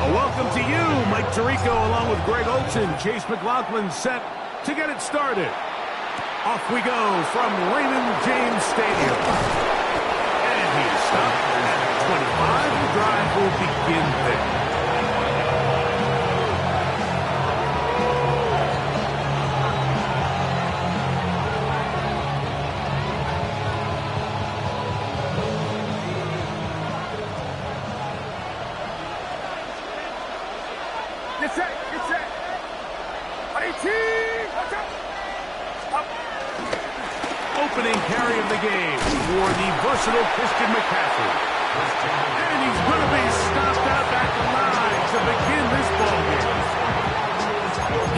A welcome to you, Mike Tirico, along with Greg Olson. Chase McLaughlin set to get it started. Off we go from Raymond James Stadium. And he's stopped at 25. The drive will begin there. Get set, get set. 18, watch out. Stop. Opening carry of the game for the versatile Christian McCaffrey. And he's going to be stopped out at the line to begin this ballgame.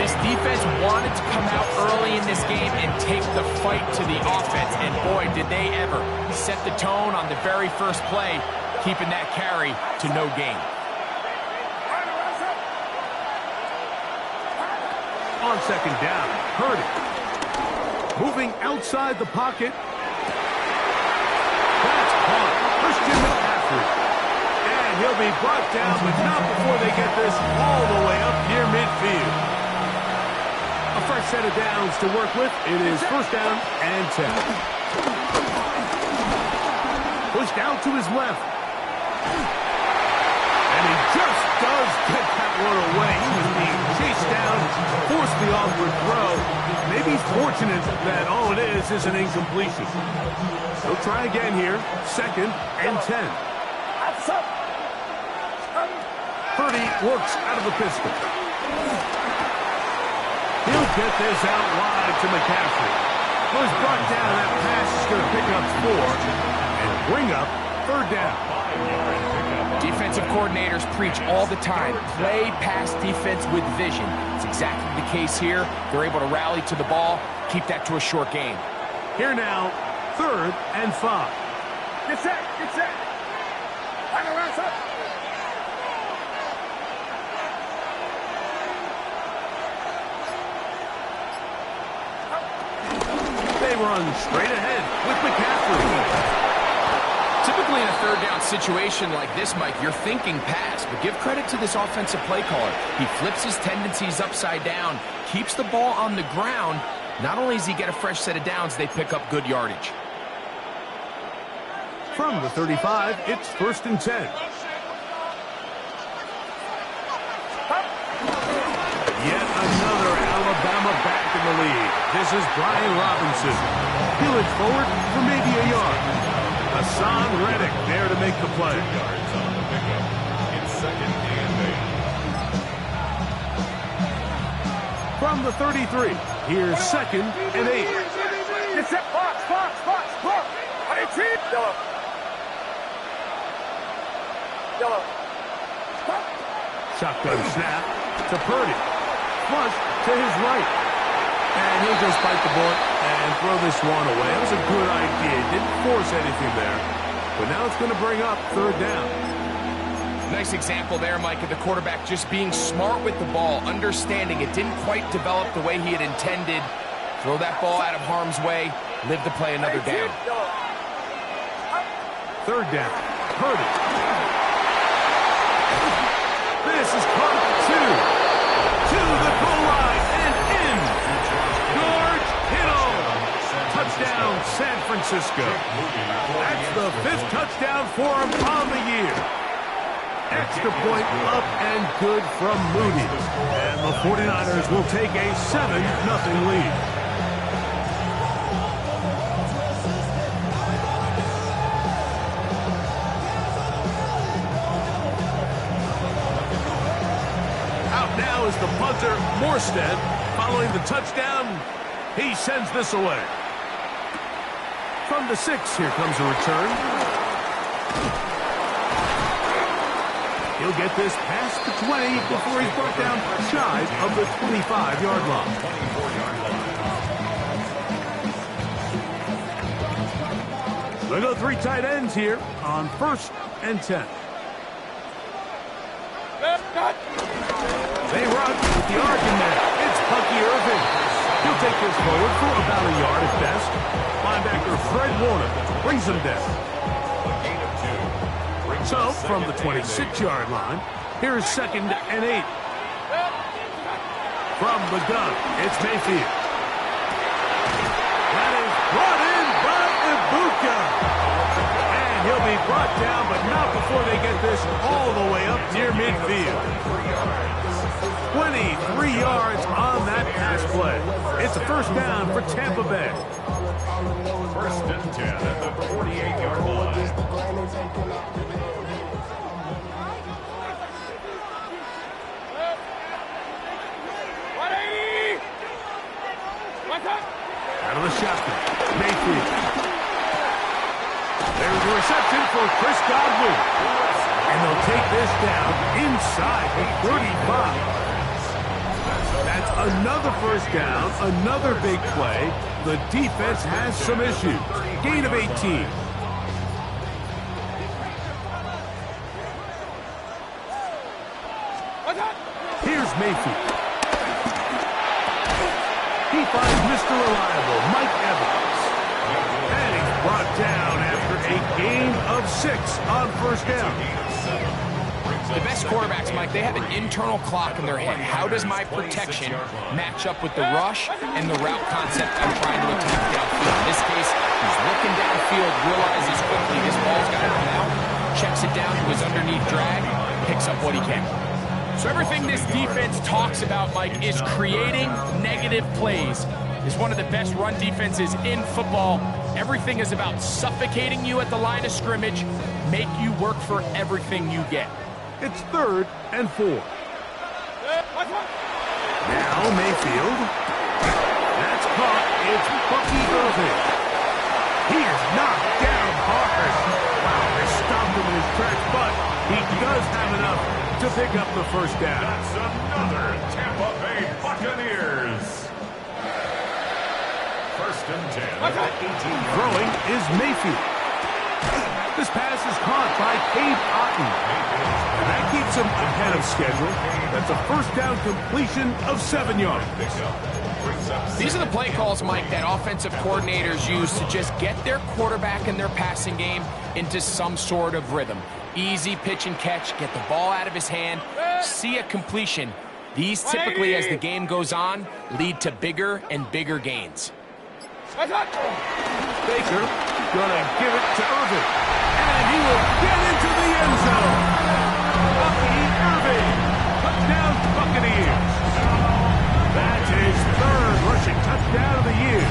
This defense wanted to come out early in this game and take the fight to the offense. And boy, did they ever set the tone on the very first play, keeping that carry to no gain. On second down, Purdy. Moving outside the pocket. That's caught. Christian McCaffrey. And he'll be brought down, but not before they get this all the way up near midfield. A fresh set of downs to work with. It is first down and 10. Pushed out to his left. And he just does get that one away. He was being chased down, forced the awkward throw. Maybe he's fortunate that all it is an incompletion. He'll try again here. Second and 10. Purdy works out of the pistol. He'll get this out wide to McCaffrey. Was brought down. That pass is going to pick up 4 and bring up third down. Defensive coordinators preach all the time, play pass defense with vision. It's exactly the case here. They're able to rally to the ball, keep that to a short game. Here now, third and 5. Get set, get set. Line around, son. They run straight ahead with McCaffrey. Typically in a third down situation like this, Mike, you're thinking pass, but give credit to this offensive play caller. He flips his tendencies upside down, keeps the ball on the ground. Not only does he get a fresh set of downs, they pick up good yardage. From the 35, it's first and 10. Yet another Alabama back in the lead. This is Brian Robinson. Peel it forward for maybe a yard. Hassan Reddick there to make the play. From the 33, here's second and 8. Get set, box, box, box, box. 18, yellow. Yellow. Shotgun snap to Purdy. Flush to his right. And he'll just bite the bullet and throw this one away. That was a good idea. Didn't force anything there. But now it's going to bring up third down. Nice example there, Mike, of the quarterback just being smart with the ball, understanding it didn't quite develop the way he had intended. Throw that ball out of harm's way, live to play another down. Third down. Purdy. This is caught at 2. To the goal line and in. George Kittle. Touchdown, San Francisco. That's the 5th touchdown for him on the year. Extra point up and good from Moody. And the 49ers will take a 7-0 lead. Out now is the punter, Morstead. Following the touchdown, he sends this away. From the 6, here comes a return. He'll get this past the 20 before he's brought down shy of the 25-yard line. They go 3 tight ends here on first and 10. They run with the arc in there. It's Bucky Irving. He'll take this forward for about a yard at best. Linebacker Fred Warner brings him down. So, from the 26-yard line, Here's 2nd and 8. From the gun, it's Mayfield. That is brought in by Ibuka. And he'll be brought down, but not before they get this all the way up near midfield. 23 yards on that pass play. It's a first down for Tampa Bay. 1st and 10 at the 48-yard line. Out of the shotgun, Mayfield. There's a reception for Chris Godwin. And they'll take this down inside the 35. That's another first down, another big play. The defense has some issues. Gain of 18. Here's Mayfield. He finds Mr. Reliable, Mike Evans. And he's brought down after a gain of 6 on first down. The best quarterbacks, Mike, they have an internal clock in their head. How does my protection match up with the rush and the route concept I'm trying to attack downfield? In this case, he's looking downfield, realizes quickly this ball's got to come out, checks it down to his underneath drag, picks up what he can. So everything this defense talks about, Mike, is creating negative plays. It's one of the best run defenses in football. Everything is about suffocating you at the line of scrimmage, make you work for everything you get. It's 3rd and 4. Now Mayfield. That's caught. It's Bucky Irving. He is knocked down hard. Wow, they stopped him in his tracks, but he does have enough to pick up the first down. That's another Tampa Bay Buccaneers. 1st and 10 at the 18-yard. Throwing is Mayfield. This pass is caught by Cade Otton. And that keeps him ahead of schedule. That's a first down completion of 7 yards. These are the play calls, Mike, that offensive coordinators use to just get their quarterback and their passing game into some sort of rhythm. Easy pitch and catch, get the ball out of his hand, see a completion. These typically, as the game goes on, lead to bigger and bigger gains. Baker gonna give it to Irving. And he will get into the end zone. Bucky Irving. Touchdown Buccaneers. That's his 3rd rushing touchdown of the year.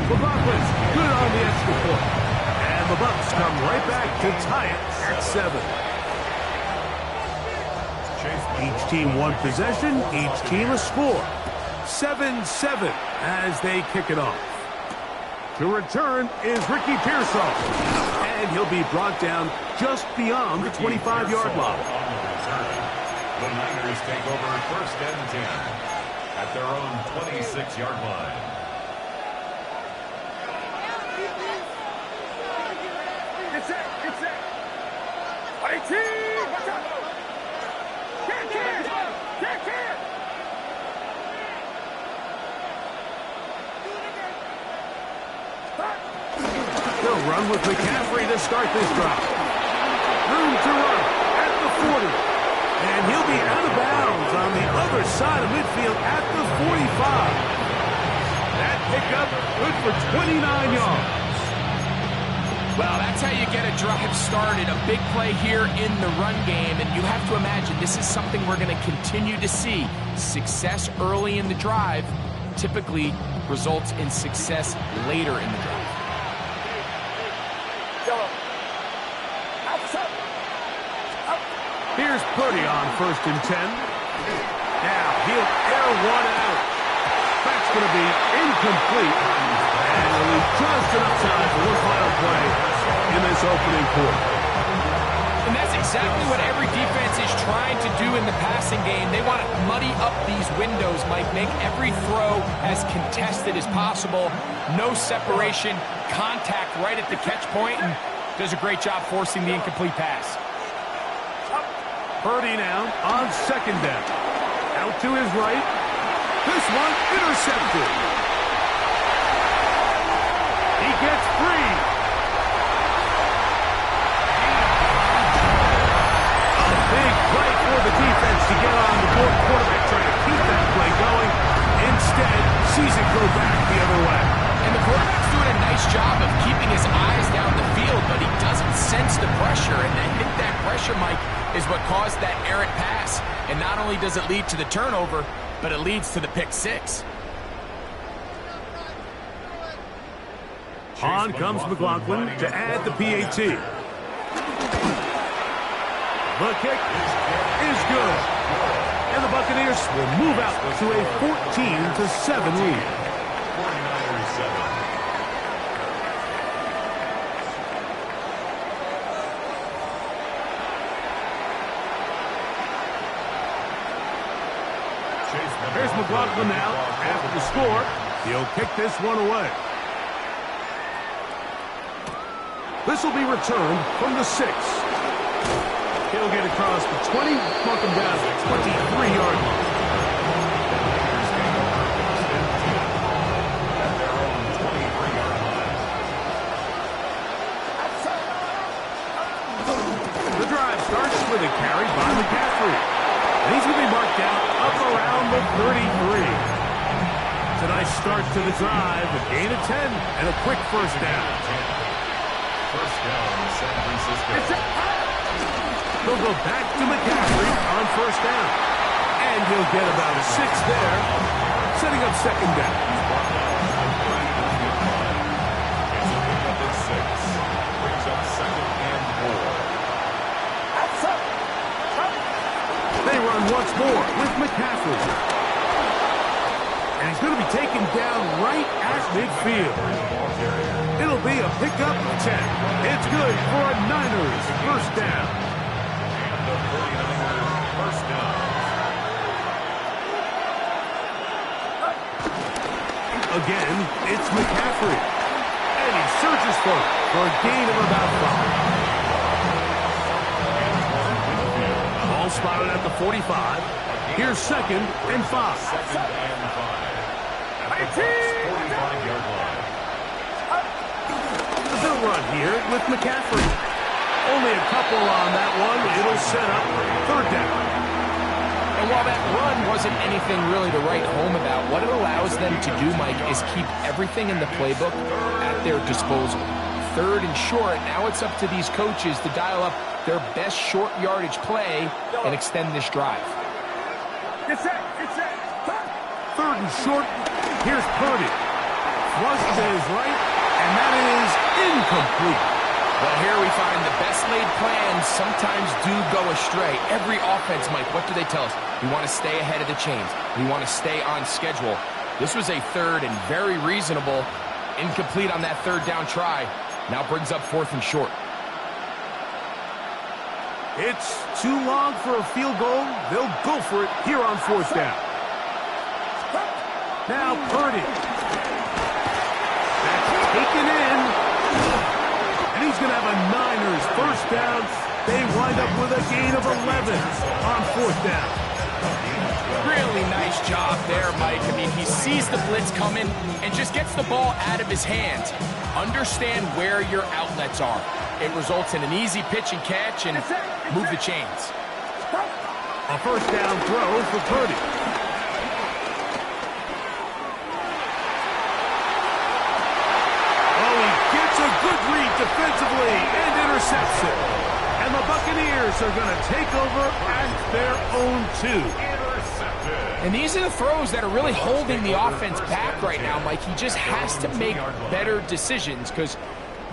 The Bucs good on the extra point. And the Bucs come right back to tie it at 7. Each team one possession, each team a score. 7-7 as they kick it off. To return is Ricky Pearsall. And he'll be brought down just beyond the 25-yard line. The Niners take over 1st and 10 at their own 26-yard line. Get set. 18. Watch out. Get. They'll run with McCaffrey to start this drive. Room to run at the 40. And he'll be out of bounds on the other side of midfield at the 45. That pickup good for 29 yards. Well, that's how you get a drive started. A big play here in the run game. And you have to imagine this is something we're going to continue to see. Success early in the drive typically results in success later in the drive. Here's Purdy on 1st and 10. Now he'll air one out. That's going to be incomplete. And he'll leave just enough time for one final play in this opening quarter. And that's exactly what every defense is trying to do in the passing game. They want to muddy up these windows, Mike, make every throw as contested as possible. No separation, contact right at the catch point, and does a great job forcing the incomplete pass. Purdy now on 2nd down. Out to his right. This one intercepted. He gets free. sees it go back the other way. And the quarterback's doing a nice job of keeping his eyes down the field, but he doesn't sense the pressure, and that pressure, Mike, is what caused that errant pass. And not only does it lead to the turnover, but it leads to the pick six. On comes McLaughlin to add the PAT. The kick is good. And the Buccaneers will move out to a 14-7 lead. 49ers 7. Here's McLaughlin now after the score. He'll kick this one away. This will be returned from the 6. He'll get across the 20, mark him down to the 23-yard line. The drive starts with a carry by McCaffrey. And he's going to be marked down up around the 33. It's a nice start to the drive, a gain of 10, and a quick first down. First down, San Francisco. They'll go back to McCaffrey on first down. And he'll get about a 6 there, setting up second down. Brings up second and 4. They run once more with McCaffrey. And he's going to be taken down right at midfield. It'll be a pickup of 10. It's good for a Niners first down. And the 49ers first down. Again, it's McCaffrey. And he surges forward for a gain of about 5. Ball spotted at the 45. Here's second and 5. Second and 5. At the 45-yard line. They'll run here with McCaffrey. Only a couple on that one. It'll set up third down. And while that run wasn't anything really to write home about, what it allows them to do, Mike, is keep everything in the playbook at their disposal. Third and short, now it's up to these coaches to dial up their best short yardage play and extend this drive. Get set. Third and short. Here's Purdy. Flushed to his right, and that is incomplete. Well, here we find the best laid plans sometimes do go astray. Every offense, Mike, what do they tell us? We want to stay ahead of the chains. We want to stay on schedule. This was a third and very reasonable. Incomplete on that third down try. Now brings up fourth and short. It's too long for a field goal. They'll go for it here on fourth down. Now Purdy. That's taken in. And he's going to have a Niners first down. They wind up with a gain of 11 on fourth down. Really nice job there, Mike. I mean, he sees the blitz coming and just gets the ball out of his hands. Understand where your outlets are. It results in an easy pitch and catch and move the chains. A first down throw for Purdy. Oh, he gets a good read defensively and intercepts it. And the Buccaneers are going to take over at their own 2. And these are the throws that are really holding the offense back right now, Mike. He just has to make better decisions because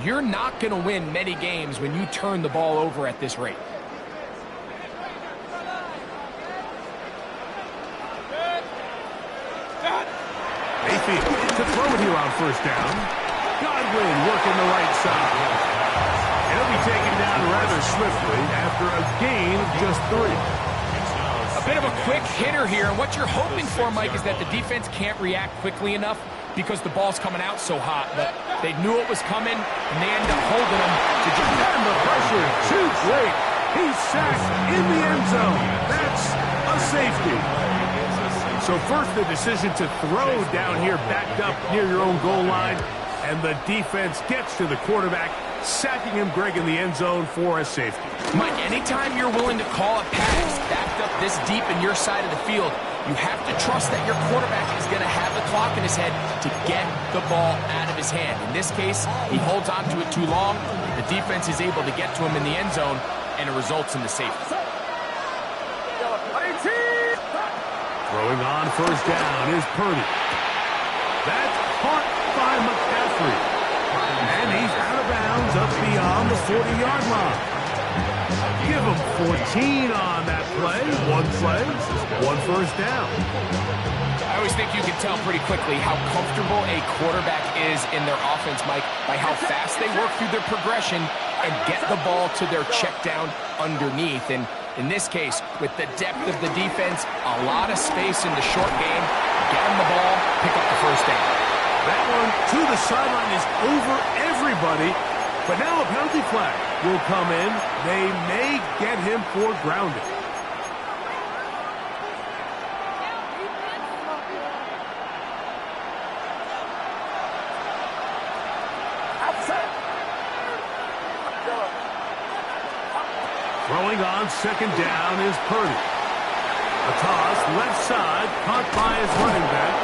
you're not going to win many games when you turn the ball over at this rate. Mayfield to throw it here on first down. Godwin working the right side. He'll be taken down rather swiftly after a gain of just 3. A bit of a quick hitter here, and what you're hoping for, Mike, is that the defense can't react quickly enough because the ball's coming out so hot. But they knew it was coming, and they end up holding him to just... And the pressure too great. He's sacked in the end zone. That's a safety. So first the decision to throw down here backed up near your own goal line, and the defense gets to the quarterback, sacking him, Greg, in the end zone for a safety. Mike, anytime you're willing to call a pass backed up this deep in your side of the field, you have to trust that your quarterback is going to have the clock in his head to get the ball out of his hand. In this case, he holds on to it too long. The defense is able to get to him in the end zone, and it results in the safety. Throwing on first down is Purdy. That's caught by McCaffrey. And he's out of bounds up beyond the 40-yard line. Give him 14 on that play. One first down. I always think you can tell pretty quickly how comfortable a quarterback is in their offense, Mike, by how fast they work through their progression and get the ball to their check down underneath. And in this case, with the depth of the defense, a lot of space in the short game, get him the ball, pick up the first down. That one to the sideline is over everybody, but now a penalty flag will come in. They may get him for grounding. Throwing on second down is Purdy. A toss left side, caught by his running back.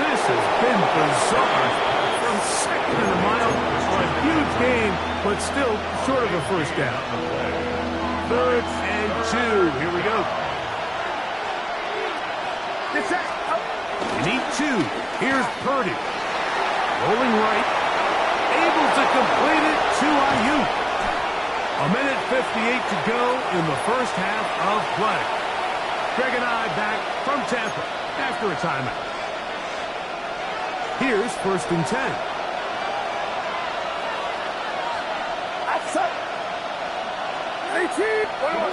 This has been bizarre. From second and a mile, a huge gain, but still short of a first down. 3rd and 2. Here we go. They need 2. Here's Purdy. Rolling right. Able to complete it to Ayuk. 1:58 to go in the first half of play. Greg and I back from Tampa after a timeout. Here's 1st and 10. Outside. 18. 21.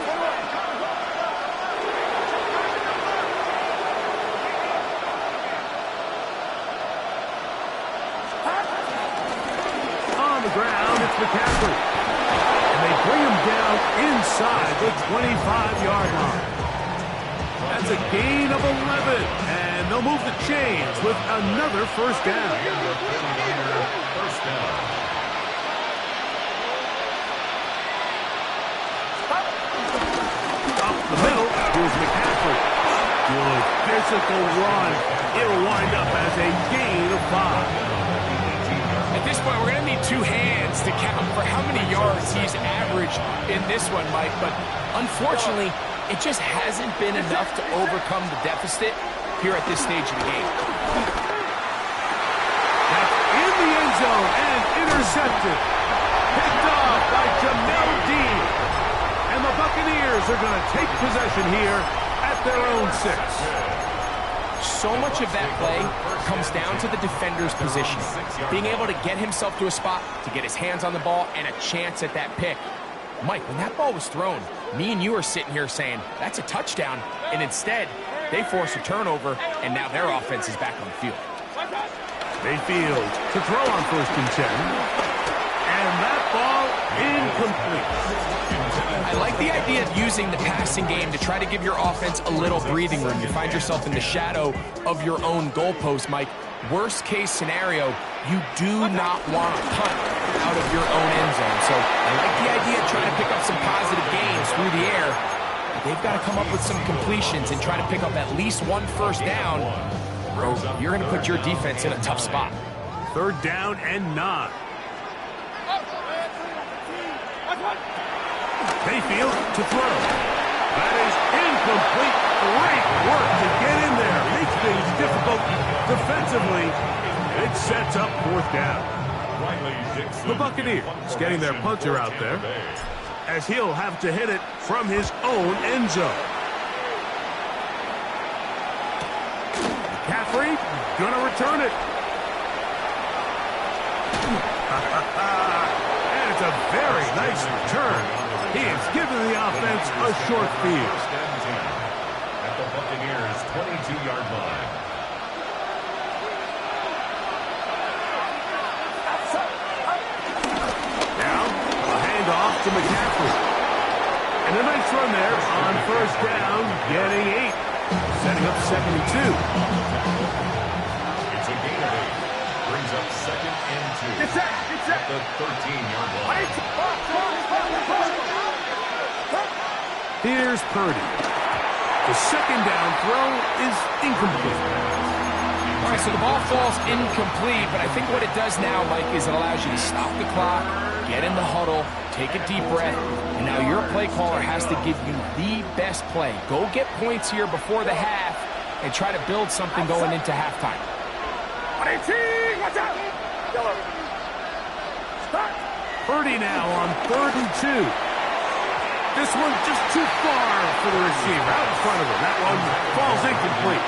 On the ground, it's McCaffrey. And they bring him down inside the 25-yard line. That's a gain of 11. And they'll move the chains with another first down. First down. Up the middle, here's McCaffrey. Good physical run. It'll wind up as a gain of 5. At this point, we're going to need 2 hands to count for how many yards he's averaged in this one, Mike. But unfortunately, it just hasn't been enough to overcome the deficit here at this stage of the game. That's in the end zone and intercepted. Picked off by Jamel Dean. And the Buccaneers are going to take possession here at their own 6. So much of that play comes down to the defender's position. Being able to get himself to a spot, to get his hands on the ball, and a chance at that pick. Mike, when that ball was thrown, me and you are sitting here saying, that's a touchdown. And instead, they force a turnover, and now their offense is back on the field. Mayfield to throw on 1st and 10. And that ball incomplete. I like the idea of using the passing game to try to give your offense a little breathing room. You find yourself in the shadow of your own goalpost, Mike. Worst case scenario, you do not want to punt out of your own end zone. So I like the idea of trying to pick up some positive gains through the air. But they've got to come up with some completions and try to pick up at least 1 first down. Or you're going to put your defense in a tough spot. 3rd down and 9. Mayfield to throw. That is incomplete. Great work to get in there. Makes things difficult defensively. It sets up 4th down. The Buccaneers getting their punter out there, as he'll have to hit it from his own end zone. McCaffrey gonna return it. And it's a very nice return. He has given the offense a short field. At the Buccaneers' 22-yard line. Now, a handoff to McCaffrey. And a nice run there on 1st down, getting 8. Setting up 2nd and 2. It's a gain of 8. Brings up 2nd and 2. At the 13-yard line. Here's Purdy. The 2nd down throw is incomplete. All right, so the ball falls incomplete, but I think what it does now, Mike, is it allows you to stop the clock, get in the huddle, take a deep breath, and now your play caller has to give you the best play. Go get points here before the half and try to build something going into halftime. Watch out! Yellow. Start. Purdy now on 3rd and 2. This one just too far for the receiver. Out in front of him. That one falls incomplete.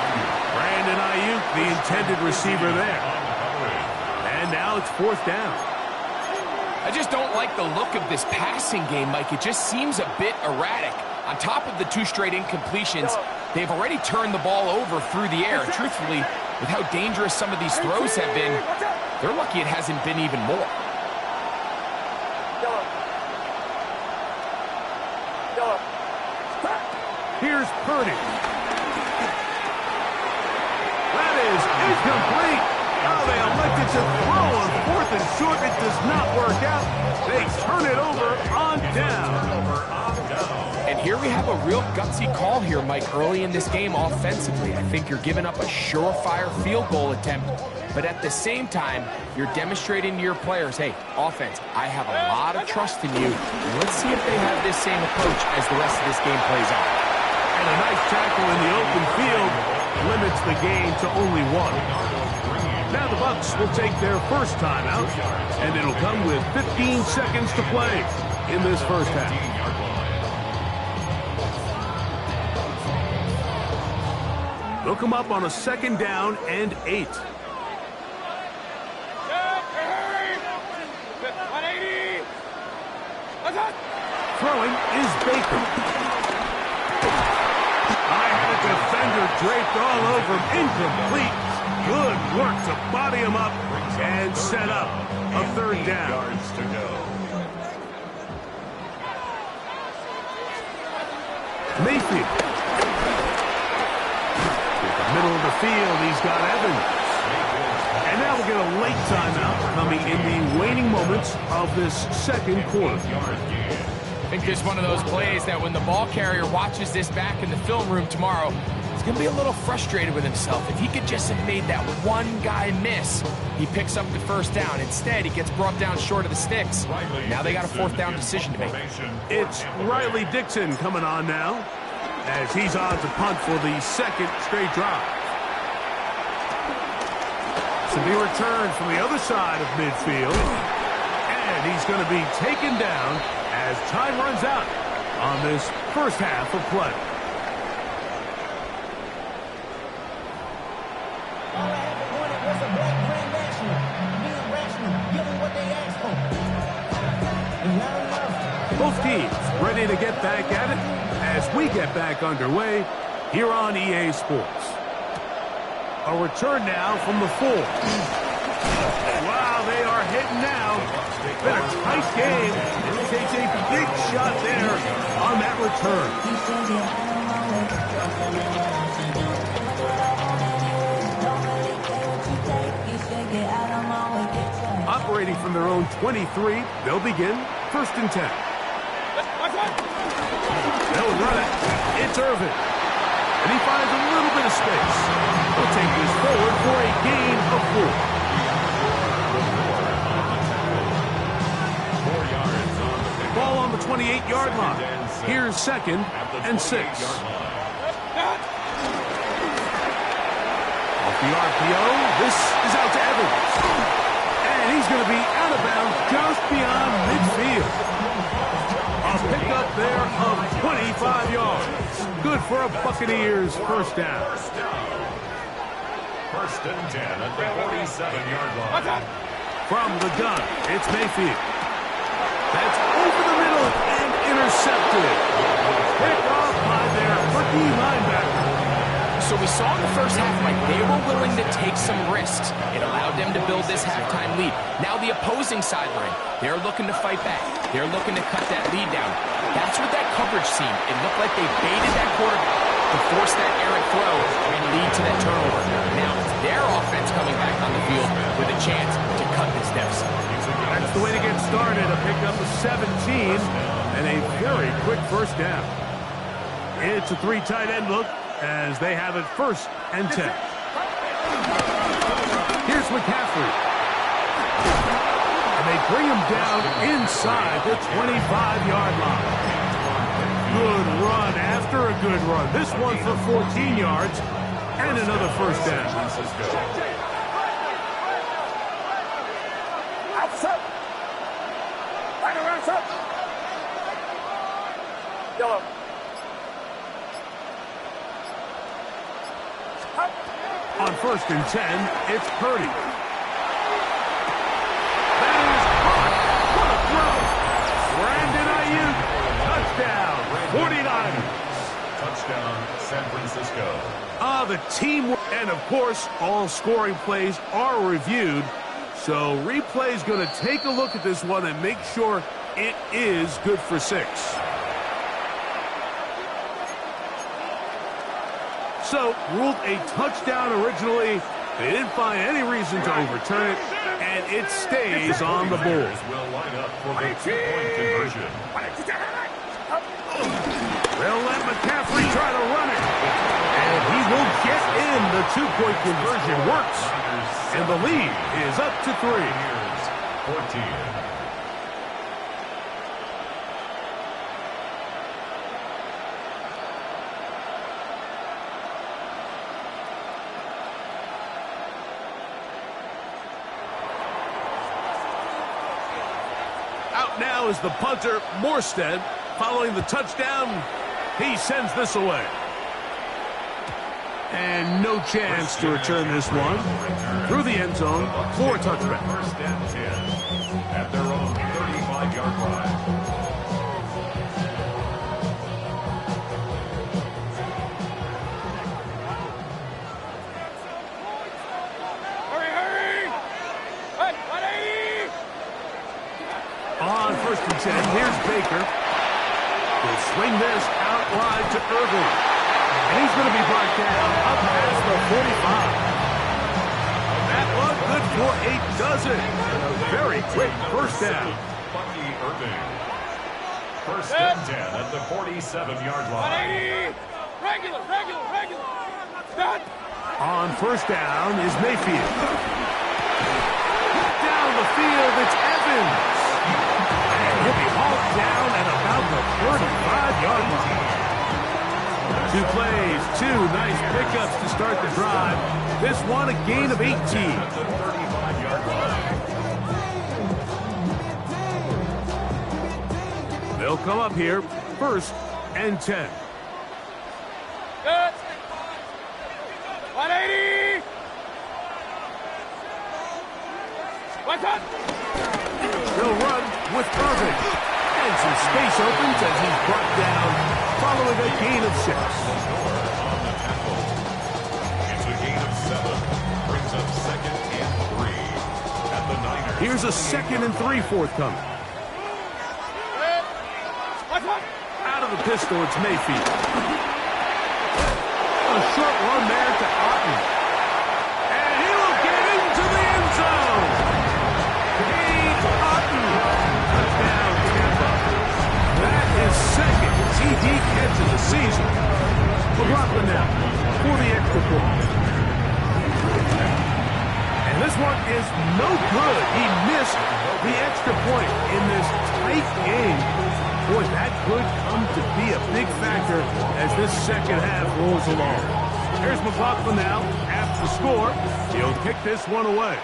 Brandon Ayuk, the intended receiver there. And now it's 4th down. I just don't like the look of this passing game, Mike. It just seems a bit erratic. On top of the 2 straight incompletions, they've already turned the ball over through the air. Truthfully, with how dangerous some of these throws have been, they're lucky it hasn't been even more. Here's Purdy. That is incomplete. Now they elected to throw on 4th and short. It does not work out. They turn it over on down. And here we have a real gutsy call here, Mike, early in this game offensively. I think you're giving up a surefire field goal attempt, but at the same time, you're demonstrating to your players, hey, offense, I have a lot of trust in you. Let's see if they have this same approach as the rest of this game plays out. And a nice tackle in the open field limits the game to only 1. Now the Bucs will take their first timeout, and it'll come with 15 seconds to play in this first half. They'll come up on a 2nd down and 8. Throwing is Baker. I had a defender draped all over him. Incomplete. Good work to body him up and set up a 3rd down. Mayfield. In the middle of the field, he's got Evans. And now we'll get a late timeout coming in the waning moments of this 2nd quarter. I think this is one of those plays that when the ball carrier watches this back in the film room tomorrow, he's going to be a little frustrated with himself. If he could just have made that one guy miss, he picks up the 1st down. Instead, he gets brought down short of the sticks. Now they got a 4th down decision to make. It's Riley Dixon coming on now as he's on to punt for the 2nd straight drive. To be returned from the other side of midfield. And he's going to be taken down as time runs out on this first half of play. Both teams ready to get back at it as we get back underway here on EA Sports. A return now from the 4. Wow, they are hitting now. Been a tight game. It takes a big shot there on that return. Operating from their own 23, they'll begin 1st and 10. They'll run it. It's Irvin. And he finds a little bit of space. He'll take this forward for a gain of 4. Ball on the 28-yard line. Here's 2nd and 6. Off the RPO, this is out to Evans. And he's going to be out of bounds just beyond midfield. A pickup there of 25 yards. Good for a Buccaneers 1st down. 1st and 10 at the 47-yard line. From the gun, it's Mayfield. That's over the middle and intercepted. Picked off by their rookie linebacker. So we saw in the first half, Mike, they were willing to take some risks. It allowed them to build this halftime lead. Now the opposing sideline, they're looking to fight back. They're looking to cut that lead down. That's what that coverage seemed. It looked like they baited that quarterback to force that errant throw and lead to that turnover. Now it's their offense coming back on the field with a chance to cut this deficit. That's the way to get started. A pickup of 17 and a very quick 1st down. It's a 3 tight end look as they have it 1st and 10. McCaffrey. And they bring him down inside the 25-yard line. Good run after a good run. This one for 14 yards and another first down. Outside. Right around top. Yellow. On 1st and 10, it's Purdy. That is caught. What a throw. Brandon Ayuk. Touchdown. Touchdown, San Francisco. The team, and of course, all scoring plays are reviewed. So replay's going to take a look at this one and make sure it is good for 6. So, ruled a touchdown originally. They didn't find any reason to overturn it, and it stays on the board. Will line up for the 2-point conversion. They'll let McCaffrey try to run it. And he will get in. The 2-point conversion works. And the lead is up to 3. Here's 14. Out now is the punter, Morstead. Following the touchdown, he sends this away. And no chance to return this one. Through the end zone for a touchback. 1st and 10 at their own 35-yard line. On 1st and 10, here's Baker. He'll swing this out wide to Irvin. And he's going to be brought down up past the 45. That one good for a dozen. And a very quick first down. Bucky Irving. 1st and 10 at the 47-yard line. Regular. Done. On 1st down is Mayfield. Down the field, it's Evans. And he'll be hauled down at about the 35-yard line. 2 plays, 2 nice pickups to start the drive. This one a gain of 18. At the 35-yard line. They'll come up here, 1st and 10. Good. 180. What's up? They'll run with Irving. And some space opens as he's brought down following a gain of 6. It's a gain of 7. Brings up 2nd and 3 at the Niners. Here's a 2nd and 3 forthcoming. What's up? Out of the pistol, it's Mayfield. A short run there to Otten. And he will get into the end zone. Cade Otten. Touchdown, Tampa. That is 2nd TD catch of the season. McLaughlin now for the extra point. And this one is no good. He missed the extra point in this tight game. Boy, that could come to be a big factor as this second half rolls along. Here's McLaughlin now after the score. He'll kick this one away.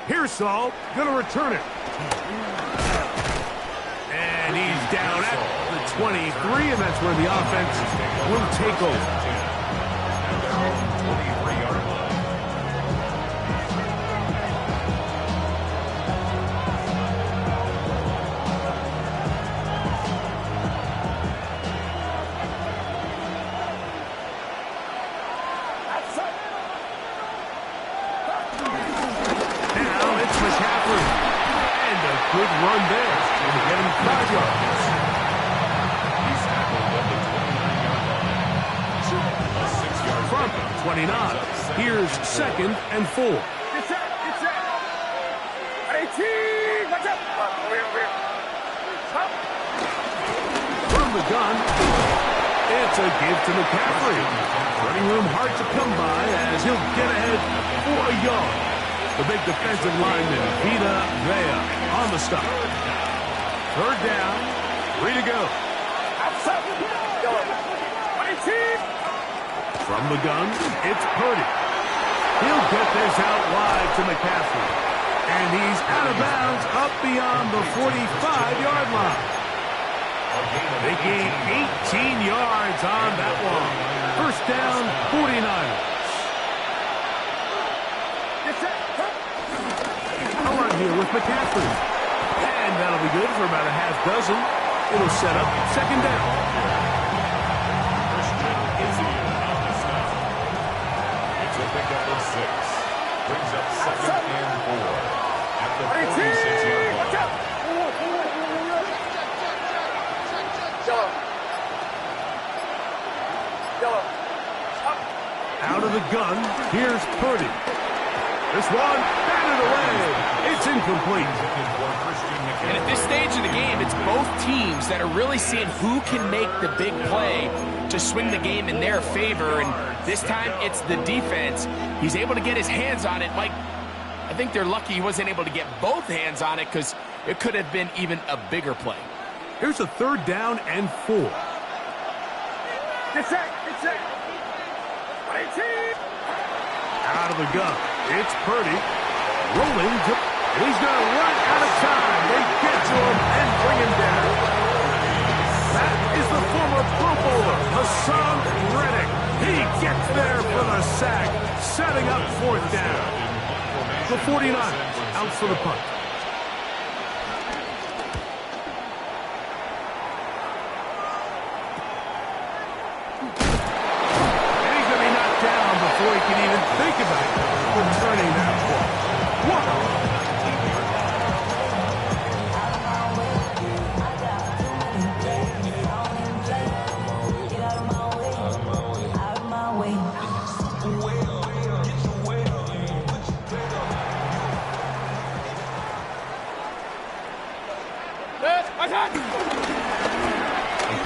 Here's Saul, going to return it. And he's down at the 23, and that's where the offense will take over. Good run there. And to get him 5 yards. He's tackled at the 29-yard line. A 6-yard From 29. Here's 2nd and 4. Get set. 18. What's up? From the gun, it's It's a give to McCaffrey. Running room hard to come by as he'll get ahead for a yard. The big defensive lineman, Vita Vea, on the stop. Third down, 3 to go. From the gun, it's Purdy. He'll get this out wide to McCaffrey. And he's out of bounds up beyond the 45-yard line. They gain 18 yards on that one. First down, 49ers. A run here with McCaffrey. And that'll be good for about a half dozen. It'll set up second down. Pick up a 6. Brings up second and 4 at the 46-yard line. Out of the gun, here's Purdy. This one, batted away. It's incomplete. And at this stage of the game, it's both teams that are really seeing who can make the big play to swing the game in their favor. And this time, it's the defense. He's able to get his hands on it. Mike, I think they're lucky he wasn't able to get both hands on it because it could have been even a bigger play. Here's a third down and 4. Get set. Out of the gun, it's Purdy. Rolling to... He's going to run out of time. They get to him and bring him down. That is the former Pro Bowler, Hassan Reddick. He gets there for the sack, setting up fourth down. The 49ers out for the punt. And he's going to be knocked down before he can even think about returning that ball. Wow.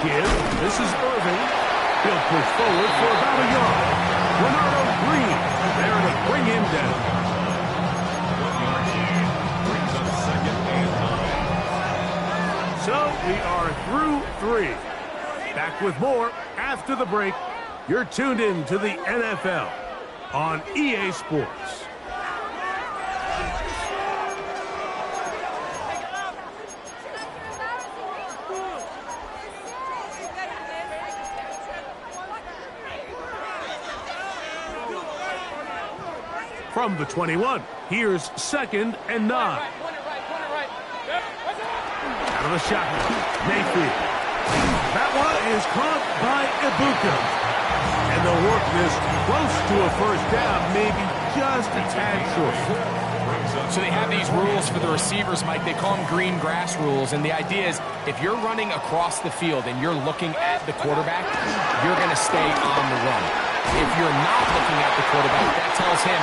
Again, this is Irving. He'll push forward for about a yard. Renardo Green there to bring him down. Brings up second and 9. So we are through 3. Back with more after the break. You're tuned in to the NFL on EA Sports. From the 21, here's second and 9. Out of the shotgun, Mayfield. That one is caught by Ibuka. And they'll work this close to a first down, maybe just a tad short. So they have these rules for the receivers, Mike. They call them green grass rules. And the idea is if you're running across the field and you're looking at the quarterback, you're going to stay on the run. If you're not looking at the quarterback, that tells him,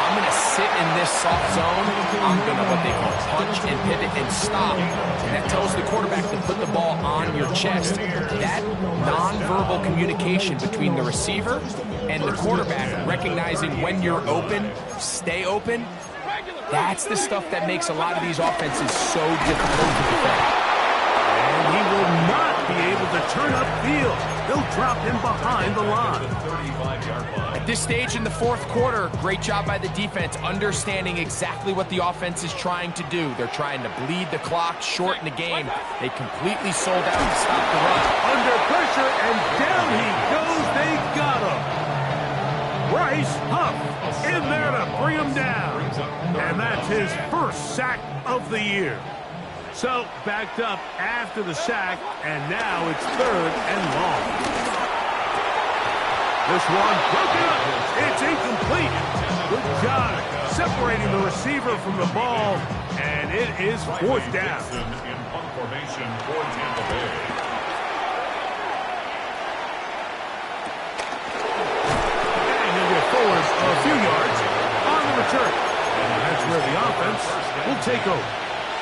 I'm going to sit in this soft zone. I'm going to what they call punch and pivot and stop. And that tells the quarterback to put the ball on your chest. That nonverbal communication between the receiver and the quarterback, recognizing when you're open, stay open, that's the stuff that makes a lot of these offenses so difficult to defend. And he will not be able to turn upfield. They'll drop him behind the line. At this stage in the fourth quarter, great job by the defense, understanding exactly what the offense is trying to do. They're trying to bleed the clock, shorten the game. They completely sold out to stop the run. Under pressure, and down he goes. They got him. Bryce Huff in there to bring him down. And that's his first sack of the year. So, backed up after the sack, and now it's third and long. This one broken up. It's incomplete. Good job separating the receiver from the ball, and it is fourth down. In punt formation for Tampa Bay. And he'll get forward a few yards on the return. And that's where the offense will take over.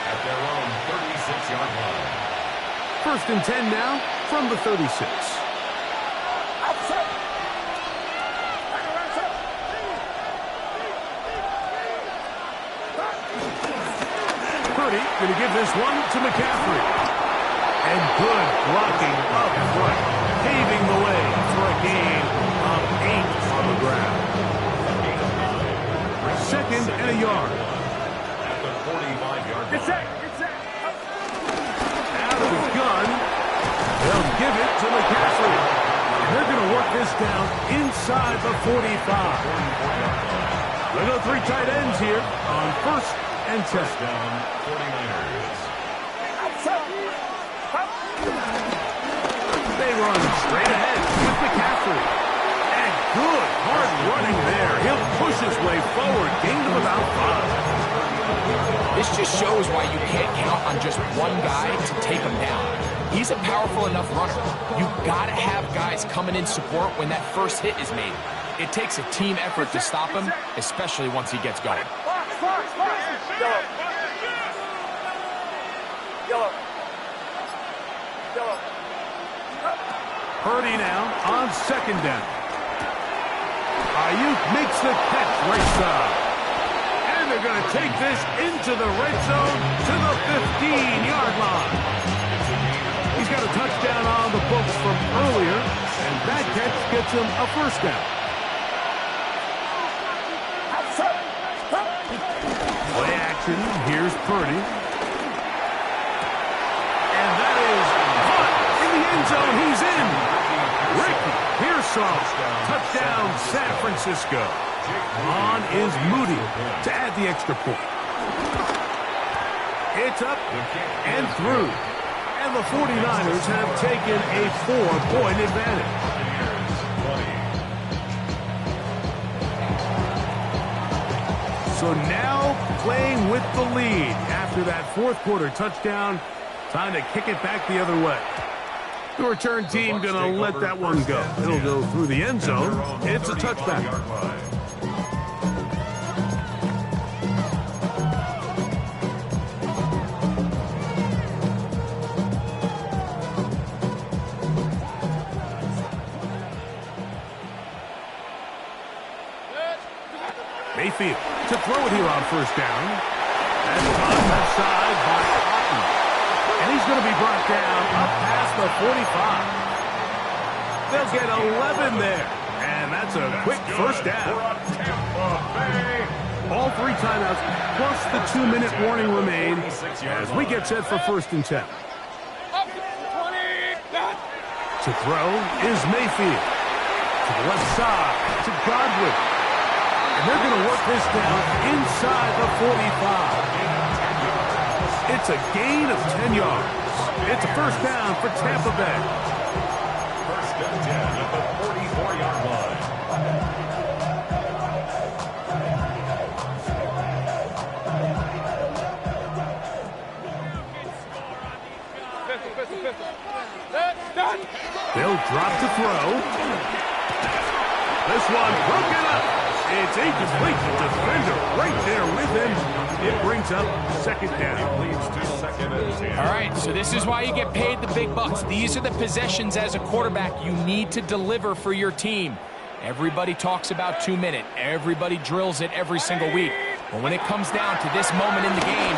At their own 36-yard line. First and 10 now from the 36. Purdy going to give this one to McCaffrey. And good blocking up front, paving the way for a gain of 8 on the ground. 2nd and a yard. At the 45-yard line. Get set. Out of the gun, they'll give it to McCaffrey. And they're going to work this down inside the 45. They go 3 tight ends here on 1st and 10. Down 49ers. They run straight ahead with McCaffrey. And good hard running there. He'll push his way forward. Gained of about 5. This just shows why you can't count on just one guy to take him down. He's a powerful enough runner. You've got to have guys coming in support when that first hit is made. It takes a team effort to stop him, especially once he gets going. Yellow. Purdy now on 2nd down. Ayuk makes the catch right side. And they're going to take this into the red zone to the 15-yard line. He's got a touchdown on the books from earlier, and that catch gets him a 1st down. Play action. Here's Purdy. And that is caught in the end zone. He's in. Ricky Pearsall. Touchdown, San Francisco. On is Moody to add the extra point. It's up and through. And the 49ers have taken a 4-point advantage. So now playing with the lead after that 4th quarter touchdown. Time to kick it back the other way. The return team going to let that one go. It'll go through the end zone. It's a touchback. Mayfield to throw it here on 1st down. That's on that side by Cotton. And he's going to be brought down up past the 45. They'll get 11 there. And that's a quick 1st down. All 3 timeouts plus the 2-minute warning remain as we get set for 1st and 10. To throw is Mayfield. To the left side to Godwin. And they're going to work this down inside the 45. It's a gain of 10 yards. It's a 1st down for Tampa Bay. 1st and 10 at the 44-yard line. They'll drop to throw. This one broken up. It's incomplete. Defender right there with him. It brings up 2nd down. It leads to 2nd and 10. All right, so this is why you get paid the big bucks. These are the possessions as a quarterback you need to deliver for your team. Everybody talks about 2-minute. Everybody drills it every single week. But when it comes down to this moment in the game,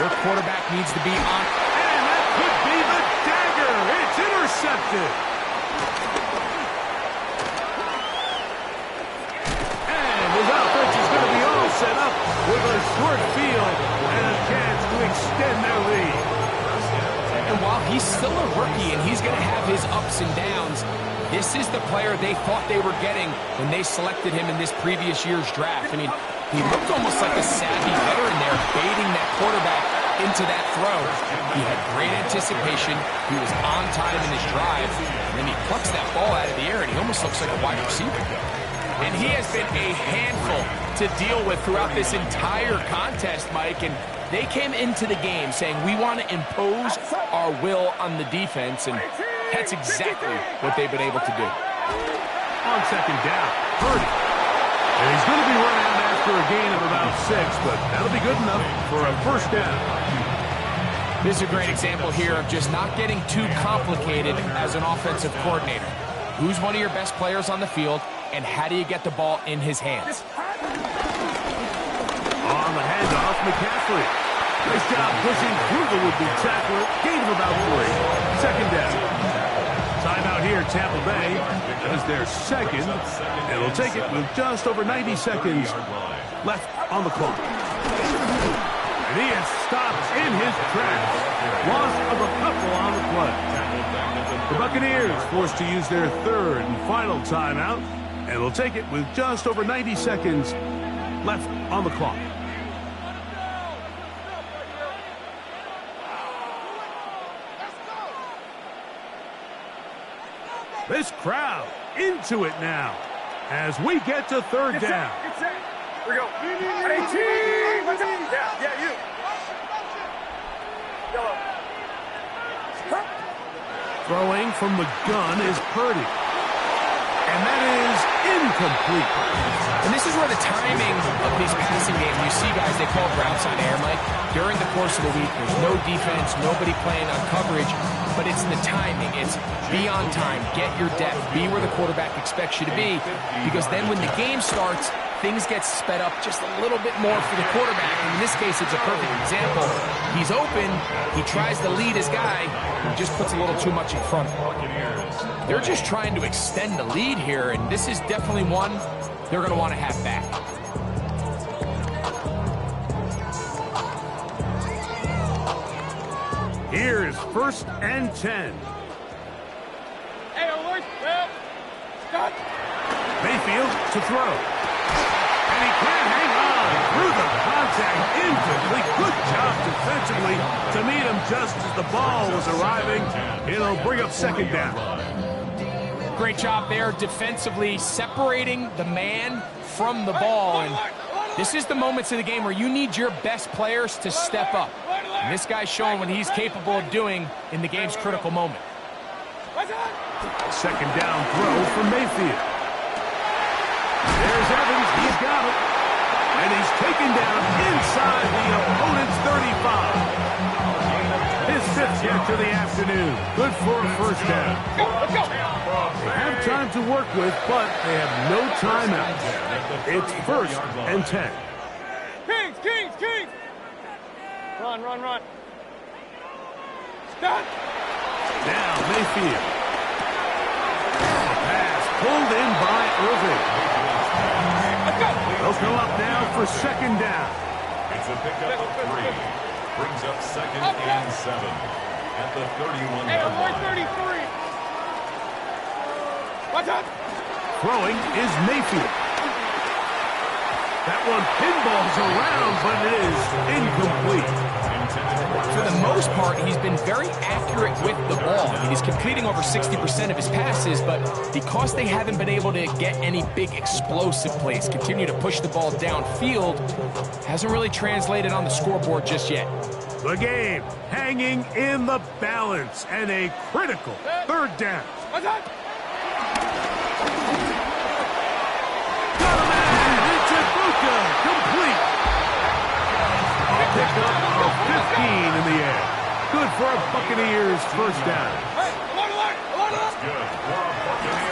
your quarterback needs to be on. And that could be the dagger. It's intercepted. His offense is going to be all set up with a short field and a chance to extend their lead. And while he's still a rookie and he's going to have his ups and downs, this is the player they thought they were getting when they selected him in this previous year's draft. I mean, he looked almost like a savvy veteran there, baiting that quarterback into that throw. He had great anticipation. He was on time in his drive. And then he plucks that ball out of the air, and he almost looks like a wide receiver. And he has been a handful to deal with throughout this entire contest, Mike. And they came into the game saying, we want to impose our will on the defense. And that's exactly what they've been able to do. On 2nd down, Purdy. And he's going to be run out after a gain of about 6, but that'll be good enough for a 1st down. This is a great example here of just not getting too complicated as an offensive coordinator. Who's one of your best players on the field, and how do you get the ball in his hands? On the handoff, McCaffrey. Nice job pushing through the would-be tackler. Gain of about 3. Second down. Timeout here, Tampa Bay. That is their second. And they'll take it with just over 90 seconds left on the clock. And he is stopped in his tracks. Loss of a couple on the play. The Buccaneers forced to use their third and final timeout. And they'll take it with just over 90 seconds left on the clock. This crowd into it now as we get to third down. Get set. Here we go. 18. Yeah, you. Yellow. Throwing from the gun is Purdy. And that is incomplete. And this is where the timing of these passing games, you see guys, they call routes on air, Mike. During the course of the week, there's no defense, nobody playing on coverage, but it's the timing. It's be on time, get your depth, be where the quarterback expects you to be, because then when the game starts, things get sped up just a little bit more for the quarterback. And in this case, it's a perfect example. He's open, he tries to lead his guy, he just puts a little too much in front of him. They're just trying to extend the lead here, and this is definitely one they're going to want to have back. Here is 1st and 10. Hey, alert. Well, stop. Mayfield to throw. And he can't hang on through the contact. Incomplete. Good job defensively to meet him just as the ball was arriving. It'll bring up second down. Great job there defensively, separating the man from the ball. And this is the moments of the game where you need your best players to step up. And this guy's showing what he's capable of doing in the game's critical moment. Second down throw for Mayfield. There's Evans. He's got it. And he's taken down inside the opponent's 35. His 5th hit to the afternoon. Good for a first down. Let's go. They have time to work with, but they have no timeouts. It's 1st and 10. Kings. Run. Stop. Now Mayfield. Pass pulled in by Irving. Let's go. They'll come up now for second down. It's a pickup of 3. Brings up 2nd and 7 at the 31-yard line. 33. What's up? Throwing is Mayfield. That one pinballs around, but it is incomplete. For the most part, he's been very accurate with the ball. I mean, he's completing over 60% of his passes, but because they haven't been able to get any big explosive plays, continue to push the ball downfield, hasn't really translated on the scoreboard just yet. The game hanging in the balance and a critical third down. What's up? Complete. A pickup of 15 in the air. Good for a Buccaneers first down. Hey, alert.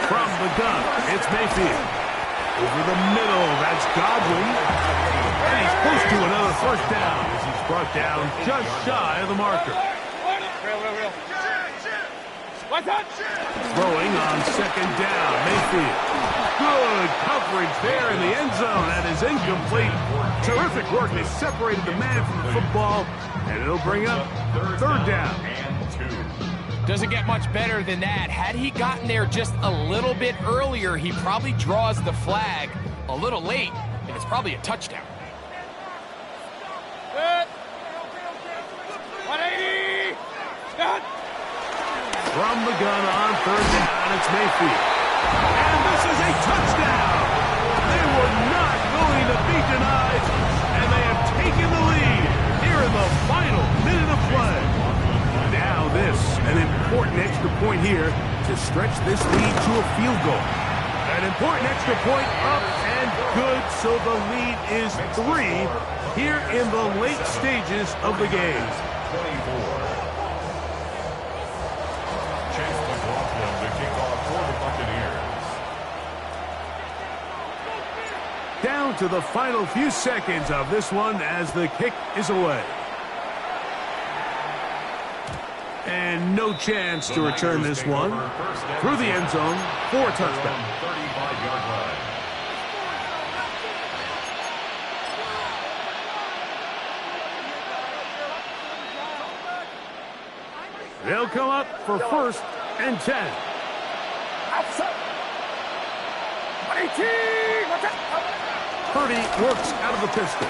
From the gun, it's Mayfield. Over the middle, that's Godwin. And he's close to another first down as he's brought down just shy of the marker. Real. What's up? Throwing on second down, Mayfield. Good coverage there in the end zone. That is incomplete. Terrific work. They separated the man from the football, and it'll bring up third down. Doesn't get much better than that. Had he gotten there just a little bit earlier, he probably draws the flag a little late, and it's probably a touchdown. 180. Stop. From the gun on third down, it's Mayfield. And this is a touchdown. They were not going to be denied, and they have taken the lead here in the final minute of play. Now this, an important extra point here to stretch this lead to a field goal. An important extra point up and good, so the lead is 3 here in the late stages of the game. 24. Chase McLaughlin to kick off for the Buccaneers. Down to the final few seconds of this one as the kick is away. And no chance to return this one. Through the end zone for a touchdown. 35-yard line. They'll come up for 1st and 10. Outside. 18. Purdy works out of the pistol.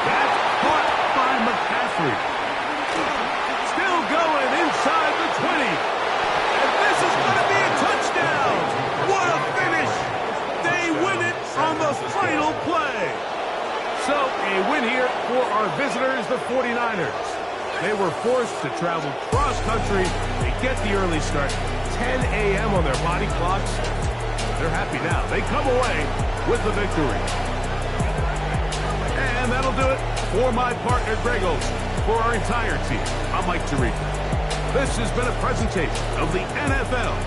That's caught by McCaffrey. Still going inside the 20. And this is going to be a touchdown. What a finish. They win it on the final play. So a win here for our visitors, the 49ers. They were forced to travel cross-country to get the early start. 10 a.m. on their body clocks. They're happy now. They come away with the victory. And that'll do it for my partner, Greg Olson. For our entire team, I'm Mike Tirico. This has been a presentation of the NFL